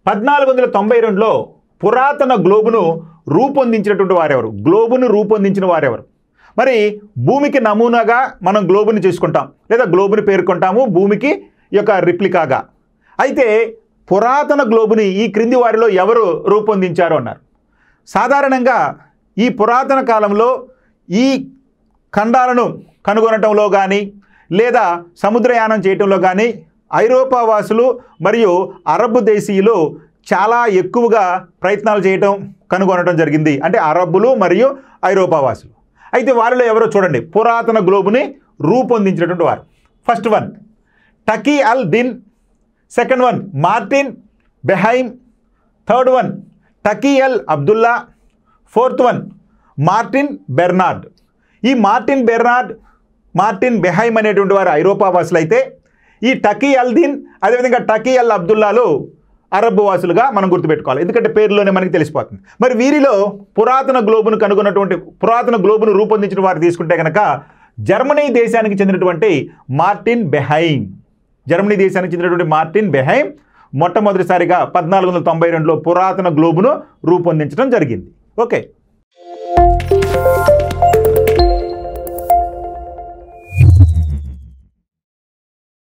1492లో పురాతన గ్లోబును రూపొందించినటువంటి వారెవరు? గ్లోబును రూపొందించిన వారెవరు? మరి భూమికి నమూనాగా మనం గ్లోబుని చేసుకుంటాం, లేదా గ్లోబుని పేర్కొంటాము భూమికి యొక్క రిప్లికాగా. అయితే పురాతన గ్లోబుని ఈ క్రింది వారిలో ఎవరు రూపొందించారు అన్నారు. సాధారణంగా ఈ పురాతన కాలంలో ఈ ఖండాలను కనుగొనటంలో కానీ, లేదా సముద్రయానం చేయటంలో కానీ ఐరోపా వాసులు మరియు అరబ్ దేశీయులు చాలా ఎక్కువగా ప్రయత్నాలు చేయటం, కనుగొనడం జరిగింది. అంటే అరబ్బులు మరియు ఐరోపా వాసులు. అయితే వారిలో ఎవరో చూడండి పురాతన గ్లోబుని రూపొందించినటువంటి వారు. First one Taqi al Din, second one Martin Behaim, third one Taqi al Abdullah, fourth one Martin Bernard. ఈ మార్టిన్ బెర్నార్డ్, మార్టిన్ బెహైమ్ అనేటువంటి వారు ఐరోపా వాసులు అయితే, ఈ టకీ అల్ దిన్ అదేవిధంగా టకీ అల్ అబ్దుల్లాలు అరబ్ వాసులుగా మనం గుర్తుపెట్టుకోవాలి, ఎందుకంటే పేరులోనే మనకి తెలిసిపోతుంది. మరి వీరిలో పురాతన గ్లోబును కనుగొన్నటువంటి, పురాతన గ్లోబును రూపొందించిన వారు తీసుకుంటే కనుక జర్మనీ దేశానికి చెందినటువంటి మార్టిన్ బెహైమ్, జర్మనీ దేశానికి చెందినటువంటి మార్టిన్ బెహైమ్ మొట్టమొదటిసారిగా 1492లో పురాతన గ్లోబును రూపొందించడం జరిగింది. ఓకే.